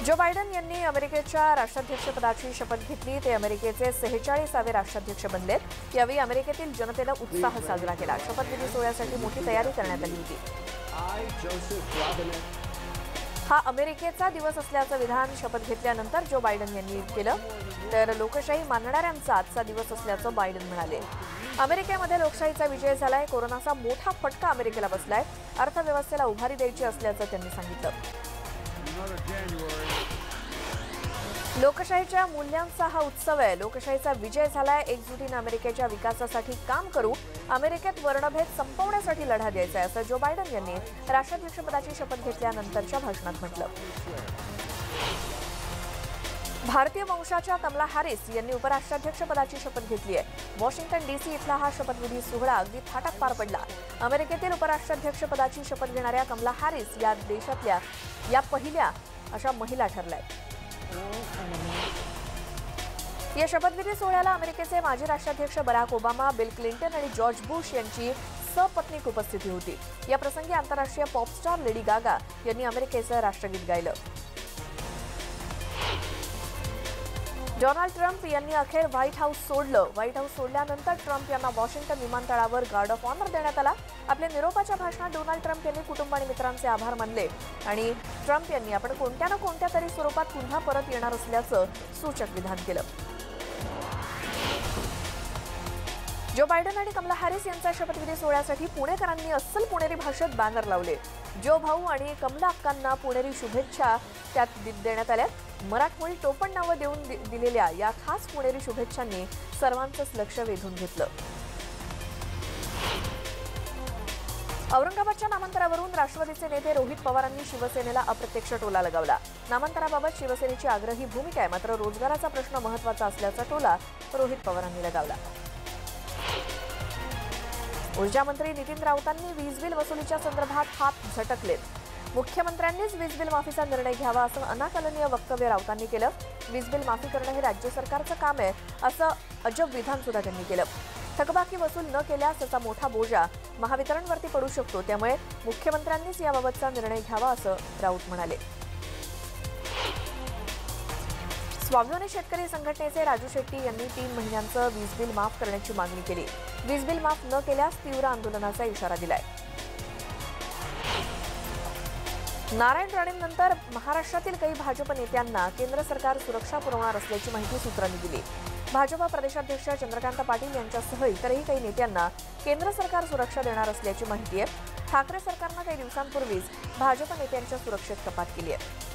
Joe Biden यांनी अमेरिकेच्या राष्ट्राध्यक्षपदाची शपथ घेतली। ते अमेरिकेचे 46वे राष्ट्राध्यक्ष बनलेत। यावेळी अमेरिकेतील जनतेने उत्साह साजरा केला। शपथविधी सोहळ्यासाठी मोठी तयारी करण्यात आली होती। हा अमेरिकेचा दिवस असल्याचं विधान शपथ घेतल्यानंतर जो बायडन यांनी केलं। तर लोकशाही मानणाऱ्यांचा आजचा दिवस असल्याचं बायडन म्हणाले। अमेरिकेमध्ये लोकशाहीचा विजय झालाय। कोरोनाचा मोठा फटका अमेरिकेला बसलाय। अर्थव्यवस्थेला उभारी द्यायची असल्याचं त्यांनी सांगितलं। लोकशाहीच्या मूल्यांचा हा उत्सव आहे। लोकशाहीचा विजय झालाय। एकजुटीने अमेरिकेच्या विकासासाठी काम करू। अमेरिकेत वर्णभेद संपवण्यासाठी लढा द्यायचा आहे असं जो बायडन यांनी राष्ट्राध्यक्षपदाची शपथ घेतल्यानंतरच्या भाषणात म्हटलं। भारतीय वंशाच्या कमला हॅरिस यांनी उपराष्ट्राध्यक्षपदाची शपथ घेतली आहे। वॉशिंग्टन डीसी इथला हा शपथविधी सोहळा अगदी थाटात पार पडला। अमेरिकेतील उपराष्ट्राध्यक्षपदाची शपथ घेणाऱ्या कमला हॅरिस या देशातल्या या पहिल्या अशा महिला ठरल्या। या शपथविधी सोहळ्याला अमेरिकेचे माजी राष्ट्राध्यक्ष बराक ओबामा, बिल क्लिंटन आणि जॉर्ज बुश यांची सपत्नीक उपस्थिती होती। या प्रसंगी आंतरराष्ट्रीय पॉप स्टार लेडी गागा यांनी अमेरिकेचं राष्ट्रगीत गायलं। डोनाल्ड ट्रम्प यांनी अखेर व्हाईट हाऊस सोडलं। व्हाईट हाऊस सोडल्यानंतर ट्रम्प यांना वॉशिंग्टन विमानतळावर गार्ड ऑफ ऑनर देण्यात आला। आपल्या निरोपाच्या भाषणात डोनाल्ड ट्रम्प यांनी कुटुंब आणि मित्रांचे आभार मानले आणि ट्रम्प यांनी आपण कोणत्या ना कोणत्या तरी स्वरूपात पुन्हा परत येणार असल्याचं सूचक विधान केलं। जो बायडन आणि कमला हॅरिस यांच्या शपथविधी सोहळ्यासाठी पुणेकरांनी अस्सल पुणेरी भाषेत बॅनर लावले। जो भाऊ आणि कमला अक्कांना पुणेरी शुभेच्छा त्यात देण्यात आल्या। मराठमोळी टोपण नावं देऊन दिलेल्या या खास पुणेरी शुभेच्छांनी सर्वांचंच लक्ष वेधून घेतलं। औरंगाबादच्या नामांतरावरून राष्ट्रवादीचे नेते रोहित पवारांनी शिवसेनेला अप्रत्यक्ष टोला लगावला। नामांतराबाबत शिवसेनेची आग्रही भूमिका आहे, मात्र रोजगाराचा प्रश्न महत्त्वाचा असल्याचा टोला रोहित पवारांनी लगावला। ऊर्जा मंत्री नितीन राऊतांनी वीज बिल वसुलीच्या संदर्भात हात झटकलेत। मुख्यमंत्र्यांनीच वीज बिल माफीचा निर्णय घ्यावा असं अनाकलनीय वक्तव्य राऊतांनी केलं। वीज बिल माफी करणं हे राज्य सरकारचं काम आहे असं अजब विधान सुद्धा त्यांनी केलं। थकबाकी वसूल न केल्यास त्याचा मोठा बोजा महावितरणवरती पडू शकतो, त्यामुळे मुख्यमंत्र्यांनीच याबाबतचा निर्णय घ्यावा असं राऊत म्हणाले। स्वाभिमानी शेतकरी संघटनेचे राजू शेट्टी यांनी 3 महिन्यांचं वीज बिल माफ करण्याची मागणी केली। वीज बिल माफ न केल्यास तीव्र आंदोलनाचा इशारा दिलाय। नारायण राणेंनंतर महाराष्ट्रातील काही भाजप नेत्यांना केंद्र सरकार सुरक्षा पुरवणार असल्याची माहिती सूत्रांनी दिली। भाजपा प्रदेशाध्यक्ष चंद्रकांत पाटील यांच्यासह इतरही काही नेत्यांना केंद्र सरकार सुरक्षा देणार असल्याची माहिती आहे। ठाकरे सरकारनं काही दिवसांपूर्वीच भाजप नेत्यांच्या सुरक्षेत कपात केली आहे।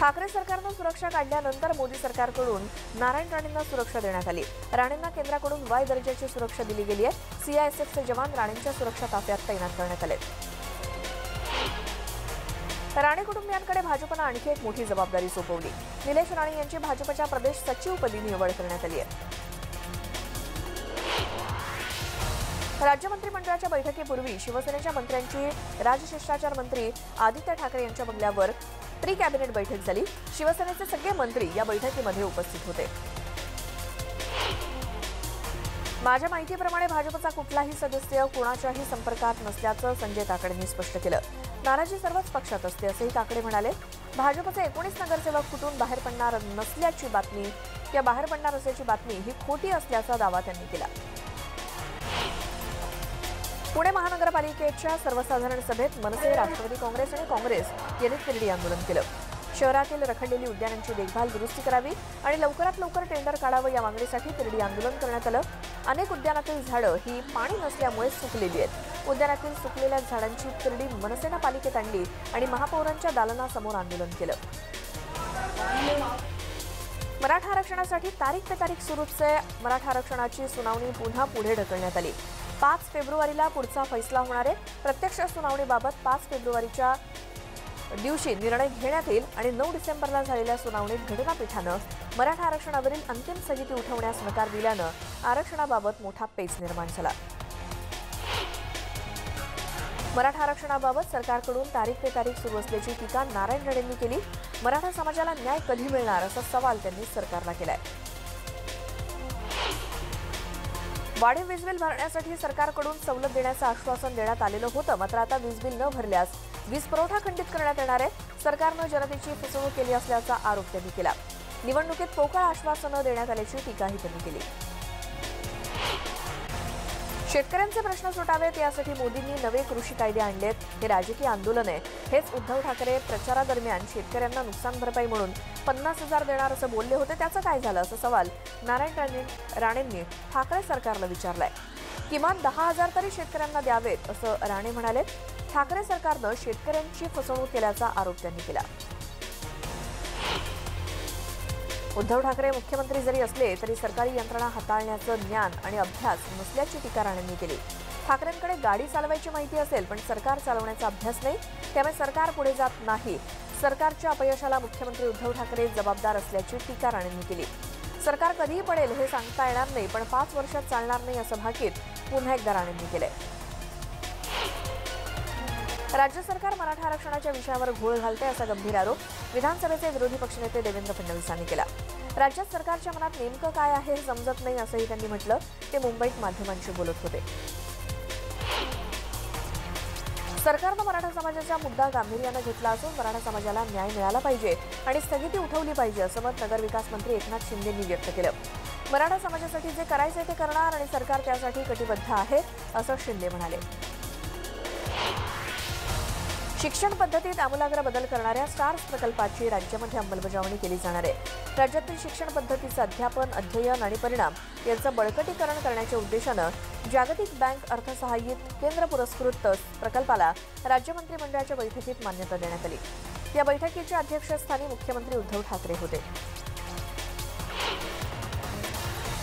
ठाकरे सरकारनं सुरक्षा काढल्यानंतर मोदी सरकारकडून नारायण राणेंना सुरक्षा देण्यात आली। राणेंना केंद्राकडून वाय दर्जाची सुरक्षा दिली गेली आहे। सीआयएसएफचे जवान राणेंच्या सुरक्षा ताफ्यात तैनात करण्यात आले। राणे कुटुंबियांकडे भाजपनं आणखी एक मोठी जबाबदारी सोपवली। निलेश राणे यांची भाजपच्या प्रदेश सचिवपदी निवड करण्यात आली आहे। राज्य मंत्रिमंडळाच्या बैठकीपूर्वी शिवसेनेच्या मंत्र्यांची राजशिष्टाचार मंत्री आदित्य ठाकरे यांच्या बंगल्यावर प्री कॅबिनेट बैठक झाली। शिवसेनेचे सगळे मंत्री या बैठकीमध्ये उपस्थित होते। माझ्या माहितीप्रमाणे भाजपचा कुठलाही सदस्य कोणाच्याही संपर्कात नसल्याचं संजय ताकडेंनी स्पष्ट केलं। नाराजी सर्वच पक्षात असते असंही ताकडे म्हणाले। भाजपचे 19 नगरसेवक फुटून बाहेर पडणार नसल्याची बातमी किंवा बाहेर पडणार असल्याची बातमी ही खोटी असल्याचा दावा त्यांनी केला। पुणे महानगरपालिकेच्या सर्वसाधारण सभेत मनसे, राष्ट्रवादी काँग्रेस आणि काँग्रेस यांनी तिरडी आंदोलन केलं। शहरातील रखडलेली उद्यानांची देखभाल दुरुस्ती करावी आणि लवकरात लवकर टेंडर काढावं या मागणीसाठी तिरडी आंदोलन करण्यात आलं। अनेक उद्यानातील झाडं ही पाणी नसल्यामुळे सुकलेली आहेत। उद्यानातील सुकलेल्या झाडांची तिरडी मनसेनं पालिकेत आणली आणि महापौरांच्या दालनासमोर आंदोलन केलं। मराठा आरक्षणासाठी तारीख पे तारीख सुरूच आहे। मराठा आरक्षणाची सुनावणी पुन्हा पुढे ढकलण्यात आली। 5 फेब्रुवारीला पुढचा फैसला होणार आहे। प्रत्यक्ष सुनावणीबाबत 5 फेब्रुवारीच्या दिवशी निर्णय घेण्यात येईल आणि 9 डिसेंबरला झालेल्या सुनावणीत घटनापीठानं मराठा आरक्षणावरील अंतिम स्थगिती उठवण्यास नकार दिल्यानं आरक्षणाबाबत मोठा पेच निर्माण झाला। मराठा आरक्षणाबाबत सरकारकडून तारीख पे तारीख सुरू असल्याची टीका नारायण राणेंनी केली। मराठा समाजाला न्याय कधी मिळणार असा सवाल त्यांनी सरकारला केलाय। वाढीव वीज बिल भरण्यासाठी सरकारकडून सवलत देण्याचं आश्वासन देण्यात आलेलं होतं, मात्र आता वीज बिल न भरल्यास वीज पुरवठा खंडित करण्यात येणार आहे. सरकारनं जनतेची फसवणूक केली असल्याचा आरोप त्यांनी केला. निवडणुकीत पोकळ आश्वासनं देण्यात आल्याची टीकाही त्यांनी केली. शेतकऱ्यांचे प्रश्न सुटावेत यासाठी मोदींनी नवे कृषी कायदे आणलेत. हे राजकीय आंदोलन आहे. हेच उद्धव ठाकरे प्रचारादरम्यान शेतकऱ्यांना नुकसान भरपाई म्हणून 50,000 देणार असं बोलले होते. त्याचं काय झालं असा सवाल नारायण राणेंनी ठाकरे सरकारला विचारलाय. किमान 10,000 तरी शेतकऱ्यांना द्यावेत असं राणे म्हणाले. ठाकरे सरकारनं शेतकऱ्यांची फसवणूक केल्याचा आरोप त्यांनी केला. उद्धव ठाकरे मुख्यमंत्री जरी असले तरी सरकारी यंत्रणा हाताळण्याचं ज्ञान आणि अभ्यास नसल्याची टीका राणेंनी केली. ठाकरेंकडे गाडी चालवायची माहिती असेल पण सरकार चालवण्याचा अभ्यास नाही, त्यामुळे सरकार पुढे जात नाही. सरकारच्या अपयशाला मुख्यमंत्री उद्धव ठाकरे जबाबदार असल्याची टीका राणेंनी केली. सरकार कधीही पडेल हे सांगता येणार नाही, पण 5 वर्षात चालणार नाही असं भाकीत पुन्हा एकदा राणेंनी केलंय. राज्य सरकार मराठा आरक्षणाच्या विषयावर घोळ घालते असा गंभीर आरोप विधानसभेचे विरोधी पक्षनेते देवेंद्र फडणवीसांनी केला. राज्यात सरकारच्या मनात नेमकं काय आहे हे समजत नाही असंही त्यांनी म्हटलं. ते मुंबईत माध्यमांशी बोलत होते. सरकारनं मराठा समाजाचा मुद्दा गांभीर्यानं घेतला असून मराठा समाजाला न्याय मिळाला पाहिजे आणि स्थगिती उठवली पाहिजे असं मत नगरविकास मंत्री एकनाथ शिंदेंनी व्यक्त केलं. मराठा समाजासाठी जे करायचे ते करणार आणि सरकार त्यासाठी कटिबद्ध आहे असं शिंदे म्हणाले. शिक्षण पद्धतीत आमूलाग्र बदल करणाऱ्या स्टार्स प्रकल्पाची राज्यामध्ये अंमलबजावणी केली जाणार आहे. राज्यातील शिक्षण पद्धतीचं अध्यापन, अध्ययन आणि परिणाम यांचं बळकटीकरण करण्याच्या उद्देशानं जागतिक बँक अर्थसहाय्यित केंद्र पुरस्कृत प्रकल्पाला राज्य मंत्रिमंडळाच्या बैठकीत मान्यता देण्यात आली. या बैठकीच्या अध्यक्षस्थानी मुख्यमंत्री उद्धव ठाकरे होते.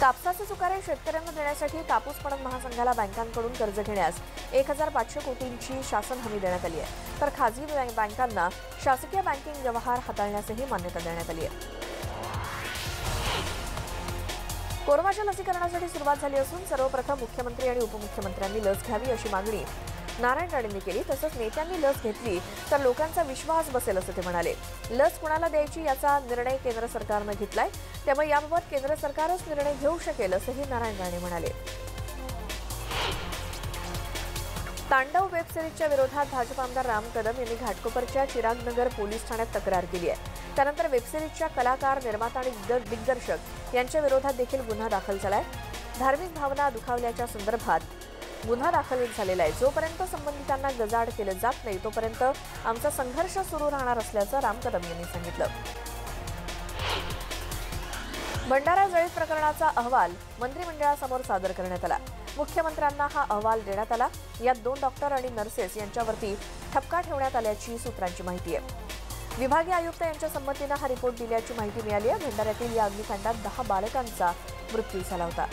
कापसाचे चुकारे शेतकऱ्यांना देण्यासाठी कापूस पणन महासंघाला बँकांकडून कर्ज घेण्यास 1,500 कोटींची शासन हमी देण्यात आली आहे. तर खासगी बँकांना शासकीय बँकिंग व्यवहार हाताळण्यासही मान्यता देण्यात आली आहे. कोरोनाच्या लसीकरणासाठी सुरुवात झाली असून सर्वप्रथम मुख्यमंत्री आणि उपमुख्यमंत्र्यांनी लस घ्यावी अशी मागणी नारायण राणेंनी केली. तसंच नेत्यांनी लस घेतली तर लोकांचा विश्वास बसेल असं ते म्हणाले. लस कुणाला द्यायची याचा निर्णय केंद्र सरकारनं घेतलाय, त्यामुळे याबाबत केंद्र सरकारच निर्णय घेऊ शकेल असंही नारायण राणे म्हणाले. तांडव वेब सिरीजच्या विरोधात भाजप आमदार राम कदम यांनी घाटकोपरच्या चिरागनगर पोलीस ठाण्यात तक्रार केली आहे. त्यानंतर वेब सिरीजच्या कलाकार, निर्माता आणि दिग्दर्शक यांच्या विरोधात देखील गुन्हा दाखल झालाय. धार्मिक भावना दुखावल्याच्या संदर्भात गुन्हा दाखल झालेला आहे. जोपर्यंत संबंधितांना गजाआड केलं जात नाही तोपर्यंत आमचा संघर्ष सुरू राहणार असल्याचं राम कदम यांनी सांगितलं. भंडारा जळीत प्रकरणाचा अहवाल मंत्रिमंडळासमोर सादर करण्यात आला. मुख्यमंत्र्यांना हा अहवाल देण्यात आला. यात 2 डॉक्टर आणि नर्सेस यांच्यावरती ठपका ठेवण्यात आल्याची सूत्रांची माहिती आहे. विभागीय आयुक्त यांच्या संमतीनं हा रिपोर्ट दिल्याची माहिती मिळाली आहे. भंडाऱ्यातील या अग्निकांडात 10 बालकांचा मृत्यू झाला होता.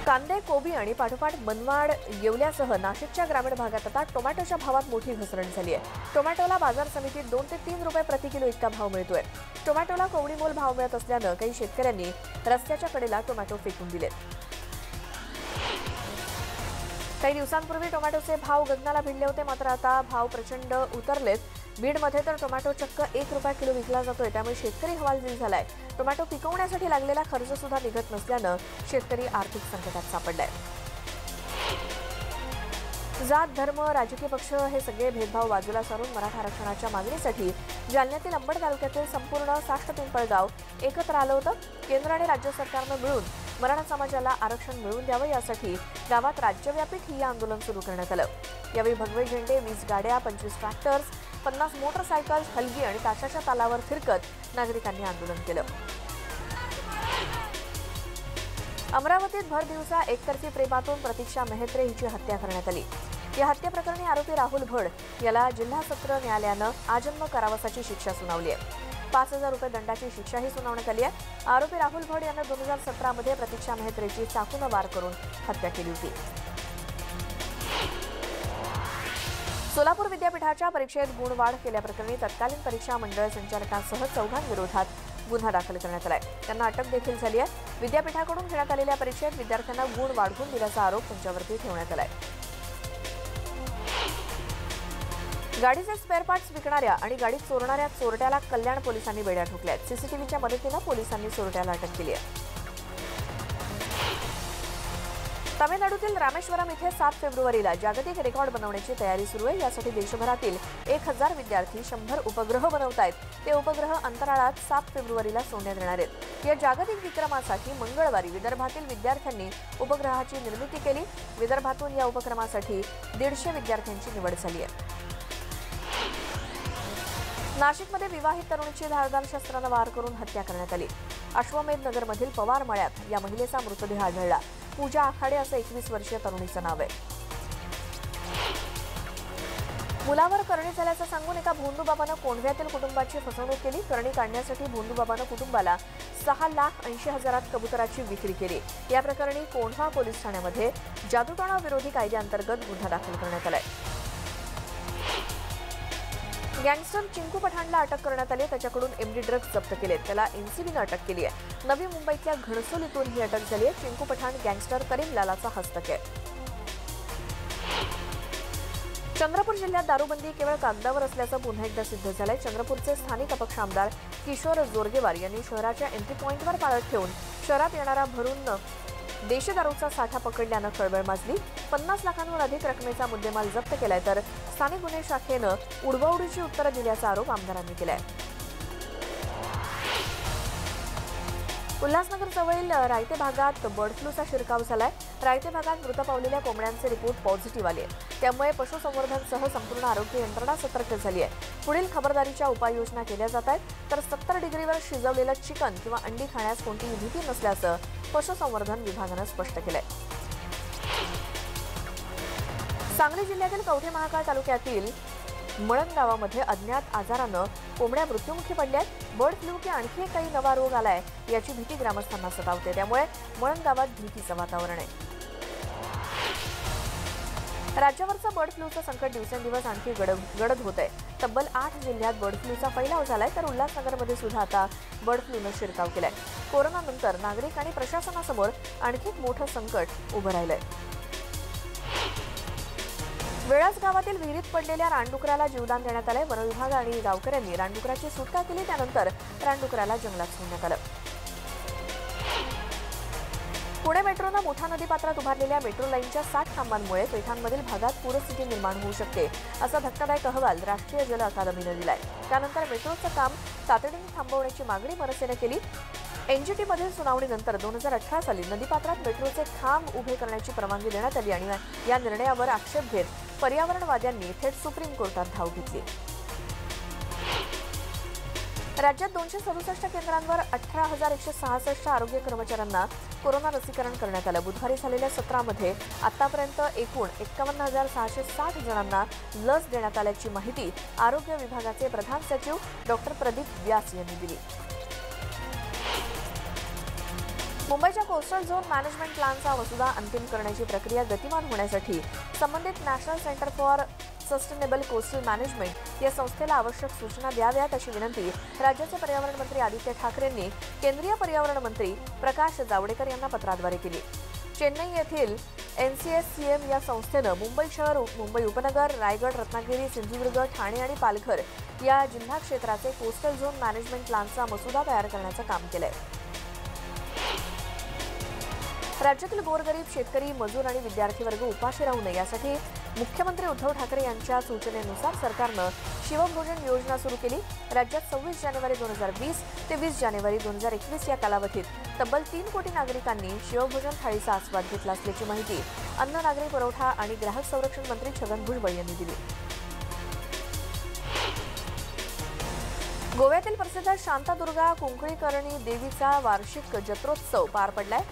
कांदे, कोबी आणि पाठोपाठ मनमाड, येवल्यासह नाशिकच्या ग्रामीण भागात आता टोमॅटोच्या भावात मोठी घसरण झाली आहे. टोमॅटोला बाजार समितीत 2 ते 3 रुपये प्रति किलो इतका भाव मिळतोय. टोमॅटोला कवडीमोल भाव मिळत असल्यानं काही शेतकऱ्यांनी रस्त्याच्या कडेला टोमॅटो फेकून दिलेत. काही दिवसांपूर्वी टोमॅटोचे भाव गगनाला भिडले होते, मात्र आता भाव प्रचंड उतरलेत. बीडमध्ये तर टोमॅटो चक्क 1 रुपया किलो विकला जातोय, त्यामुळे शेतकरी हवालदिल झालाय. टोमॅटो पिकवण्यासाठी लागलेला खर्च सुद्धा निघत नसल्यानं शेतकरी आर्थिक संकटात सापडलाय. जात, धर्म, राजकीय पक्ष हे सगळे भेदभाव बाजूला सारून मराठा आरक्षणाच्या मागणीसाठी जालन्यातील अंबड तालुक्यातील संपूर्ण साष्ट पिंपळगाव एकत्र आलं होतं. केंद्र आणि राज्य सरकारनं मिळून मराठा समाजाला आरक्षण मिळवून द्यावं यासाठी गावात राज्यव्यापी ठिय्या आंदोलन सुरू करण्यात आलं. यावेळी भगवे झेंडे, 20 गाड्या, 25 ट्रॅक्टर्स, 50 मोटरसायकल्स, हलगी आणि ताशाच्या तालावर फिरकत नागरिकांनी आंदोलन केलं. अमरावतीत भर दिवसा एकतर्फी प्रेमातून प्रतीक्षा मेहत्रे हिची हत्या करण्यात आली. या हत्येप्रकरणी आरोपी राहुल भड याला जिल्हा सत्र न्यायालयानं आजन्म कारावासाची शिक्षा सुनावली आहे. 5,000 रुपये दंडाची शिक्षाही सुनावण्यात आली आहे. आरोपी राहुल भड यानं 2017 मध्ये प्रतीक्षा मेहत्रेची चाकूनं वार करून हत्या केली होती. सोलापूर विद्यापीठाच्या परीक्षेत गुणवाढ केल्याप्रकरणी तत्कालीन परीक्षा मंडळ संचालकांसह 4 विरोधात गुन्हा दाखल करण्यात आलाय. त्यांना अटक देखील झाली आहे. विद्यापीठाकडून घेण्यात आलेल्या परीक्षेत विद्यार्थ्यांना गुण वाढवून दिल्याचा आरोप त्यांच्यावरती ठेवण्यात आलाय. गाडीचे स्पेअर पार्ट्स विकणाऱ्या आणि गाडीत चोरणाऱ्या चोरट्याला कल्याण पोलिसांनी बेड्या ठोकल्या आहेत. सीसीटीव्हीच्या मदतीनं पोलिसांनी चोरट्याला अटक केली आहे. तामिळनाडूतील रामेश्वरम इथे 7 फेब्रुवारीला जागतिक रेकॉर्ड बनवण्याची तयारी सुरू आहे। यासाठी देशभरातील 1000 विद्यार्थी 100 उपग्रह बनवतायत। ते उपग्रह अंतराळात 7 फेब्रुवारीला सोडण्यात येणार आहेत। या जागतिक विक्रमासाठी मंगळवारी विदर्भातील विद्यार्थ्यांनी उपग्रहाची निर्मिती केली। विदर्भातून या उपक्रमासाठी 150 विद्यार्थ्यांची निवड झाली आहे। नाशिकमध्ये विवाहित तरुणीची धारदार शस्त्राने वार करून हत्या करण्यात आली। अश्वमेध नगरमधील पवार मळ्यात या महिलेचा मृतदेह आढळला। पूजा आखाडे असं 21 वर्षीय तरुणीचं नाव आहे। मुलावर करणी झाल्याचं सांगून एका भोंदूबाबानं कोंढव्यातील कुटुंबाची फसवणूक केली। करणी काढण्यासाठी भोंदूबाबानं कुटुंबाला 6,80,000 कबुतराची विक्री केली। या प्रकरणी कोंढवा पोलीस ठाण्यामध्ये जादूटोणा विरोधी कायद्याअंतर्गत गुन्हा दाखल करण्यात आलाय। गँगस्टर चिंकू पठाणला अटक करण्यात आली। त्याच्याकडून एमडी ड्रग्ज जप्त केले। त्याला एनसीबीने अटक केली आहे। नवी मुंबईतल्या घणसोलीतून ही अटक झाली आहे। चिंकू पठाण गँगस्टर करीम लालाचा हस्तक आहे। चंद्रपूर जिल्ह्यात दारूबंदी केवळ कागदावर असल्याचं पुन्हा एकदा सिद्ध झालंय। चंद्रपूरचे स्थानिक अपक्ष आमदार किशोर जोरगेवार यांनी शहराच्या एंट्री पॉइंटवर पाळत ठेवून शहरात येणारा भरून देशी दारूचा साठा पकडल्यानं खळबळ माजली। 50 लाखांहून अधिक रकमेचा मुद्देमाल जप्त केलाय, तर स्थानिक गुन्हे शाखेनं उडवाउडीची उत्तरं दिल्याचा आरोप आमदारांनी केलाय। उल्हासनगर जवळील रायते भागात बर्ड फ्लूचा शिरकाव झालाय। रायते भागात मृत पावलेल्या कोंबड्यांचे रिपोर्ट पॉझिटिव्ह आले। त्यामुळे पशुसंवर्धनसह संपूर्ण आरोग्य यंत्रणा सतर्क झाली आहे। पुढील खबरदारीच्या उपाययोजना केल्या जात आहेत, तर 70 डिग्रीवर शिजवलेलं चिकन किंवा अंडी खाण्यास कोणतीही भीती नसल्याचं पशुसंवर्धन विभागानं स्पष्ट केलंय। सांगली जिल्ह्यातील कवठे महाकाळ तालुक्यातील मळण गावामध्ये अज्ञात आजारानं कोंबड्या मृत्युमुखी पडल्या आहेत। बर्ड फ्लू की आणखी काही नवा रोग आलाय याची भीती ग्रामस्थांना सतावते। त्यामुळे मळण गावात भीतीचं वातावरण आहे। राज्यावरचं बर्ड फ्लूचं संकट दिवसेंदिवस आणखी गडद होत आहे। तब्बल 8 जिल्ह्यात बर्ड फ्लूचा फैलाव झालाय, तर उल्हासनगरमध्ये सुद्धा आता बर्ड फ्लूनं शिरकाव केलाय। कोरोनानंतर नागरिक आणि प्रशासनासमोर आणखी एक मोठं संकट उभं राहिलंय। वेळाच गावातील विहिरीत पडलेल्या रानडुकराला जीवदान देण्यात आलंय। वन विभाग आणि गावकऱ्यांनी रानडुकराची सुटका केली। त्यानंतर रानडुकराला जंगलात सोडण्यात आलं। पुणे मेट्रोनं मुठा नदीपात्रात उभारलेल्या मेट्रो लाईनच्या 60 खांबांमुळे पेठांमधील भागात पूरस्थिती निर्माण होऊ शकते, असा धक्कादायक अहवाल राष्ट्रीय जल अकादमीनं दिलाय। त्यानंतर मेट्रोचं काम तातडीने थांबवण्याची मागणी मनसेनं केली। एनजीटीमधील सुनावणीनंतर 2018 साली नदीपात्रात मेट्रोचे खांब उभे करण्याची परवानगी देण्यात आली आणि या निर्णयावर आक्षेप घेत पर्यावरणवाद्यांनी थेट सुप्रीम कोर्टात धाव घेतली। राज्यात 267 केंद्रांवर 18,166 आरोग्य कर्मचाऱ्यांना कोरोना लसीकरण करण्यात आलं। बुधवारी झालेल्या सत्रामध्ये आतापर्यंत एकूण 51,660 जणांना लस देण्यात आल्याची माहिती आरोग्य विभागाचे प्रधान सचिव डॉक्टर प्रदीप व्यास यांनी दिली। मुंबईच्या कोस्टल झोन मॅनेजमेंट प्लॅनचा मसुदा अंतिम करण्याची प्रक्रिया गतिमान होण्यासाठी संबंधित national centre for sustainable coastal management या संस्थेला आवश्यक सूचना द्याव्यात अशी विनंती राज्याचे पर्यावरण मंत्री आदित्य ठाकरेंनी केंद्रीय पर्यावरण मंत्री प्रकाश जावडेकर यांना पत्राद्वारे केली। चेन्नई येथील एनसीएससीएम या संस्थेनं मुंबई शहर, मुंबई उपनगर, रायगड, रत्नागिरी, सिंधुदुर्ग, ठाणे आणि पालघर या जिल्हा क्षेत्राचे कोस्टल झोन मॅनेजमेंट प्लॅनचा मसुदा तयार करण्याचं काम केलंय। राज्यातील गोरगरीब शेतकरी, मजूर आणि विद्यार्थी वर्ग उपाशी राहू नये यासाठी मुख्यमंत्री उद्धव ठाकरे यांच्या सूचनेनुसार सरकारनं शिवभोजन योजना सुरू केली। राज्यात 26 जानेवारी 2020 ते 20 जानेवारी 2021 या कालावधीत तब्बल 3 कोटी नागरिकांनी शिवभोजन थाळीचा आस्वाद घेतला असल्याची माहिती अन्न, नागरी पुरवठा आणि ग्राहक संरक्षण मंत्री छगन भुजबळ यांनी दिली। गोव्यातील प्रसिद्ध शांतादुर्गा कुंकळीकर्णी देवीचा वार्षिक जत्रोत्सव पार पडलाय।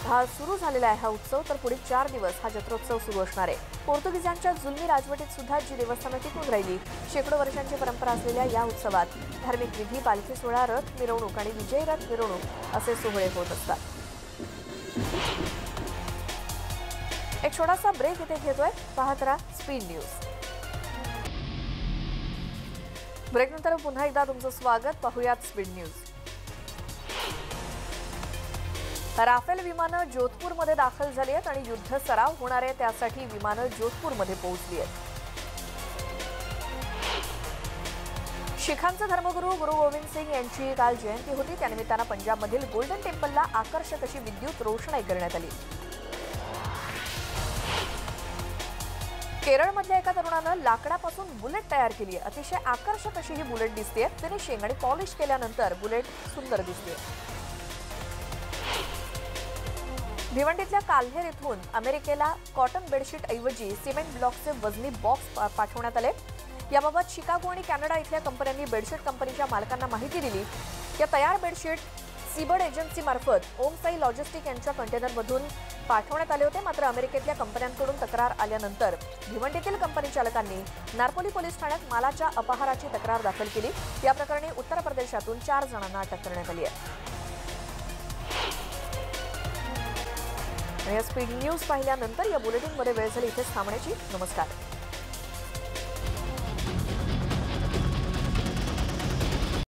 हा सुरू झालेला आहे हा उत्सव, तर पुढील 4 दिवस हा जत्रोत्सव सुरू असणार आहे। पोर्तुगीजांच्या जुलमी राजवटीत सुद्धा जी देवस्थानं टिकून राहिली, शेकडो वर्षांची परंपरा असलेल्या या उत्सवात धार्मिक विधी, पालखी सोहळा, रथ मिरवणूक आणि विजयी रथ मिरवणूक असे सोहळे होत असतात। एक छोटासा ब्रेक इथे घेतोय, पाहत राहा स्पीड न्यूज। ब्रेकनंतर पुन्हा एकदा तुमचं स्वागत। पाहूयात स्पीड न्यूज। राफेल विमानं जोधपूरमध्ये दाखल झाली आहेत आणि युद्ध सराव होणार आहे त्यासाठी विमानं जोधपूरमध्ये पोहोचली आहेत। शिखांचे धर्मगुरू गुरु गोविंद सिंग यांची काल जयंती होती। त्यानिमित्तानं पंजाबमधील गोल्डन टेम्पलला आकर्षक अशी विद्युत रोषणाई करण्यात आली। केरळमधल्या एका तरुणानं लाकडापासून बुलेट तयार केली आहे. अतिशय आकर्षक अशी ही बुलेट दिसते. फिनिशिंग आणि पॉलिश केल्यानंतर बुलेट सुंदर दिसते. भिवंडीतल्या काल्हेर इथून अमेरिकेला कॉटन बेडशीट ऐवजी सिमेंट ब्लॉकचे वजनी बॉक्स पाठवण्यात आले. याबाबत शिकागो आणि कॅनडा इथल्या कंपन्यांनी बेडशीट कंपनीच्या मालकांना माहिती दिली. या तयार बेडशीट सीबर्ड एजन्सी मार्फत ओमसाई लॉजिस्टिक यांच्या कंटेनरमधून पाठवण्यात आले होते. मात्र अमेरिकेतल्या कंपन्यांकडून तक्रार आल्यानंतर भिवंडीतील कंपनी चालकांनी नारपोली पोलीस ठाण्यात मालाच्या अपहाराची तक्रार दाखल केली. या प्रकरणी उत्तर प्रदेशातून 4 जणांना अटक करण्यात आली आहे. आणि या स्पीड न्यूज पाहिल्यानंतर या बुलेटिनमध्ये वेळ झाली इथेच थांबण्याची. नमस्कार.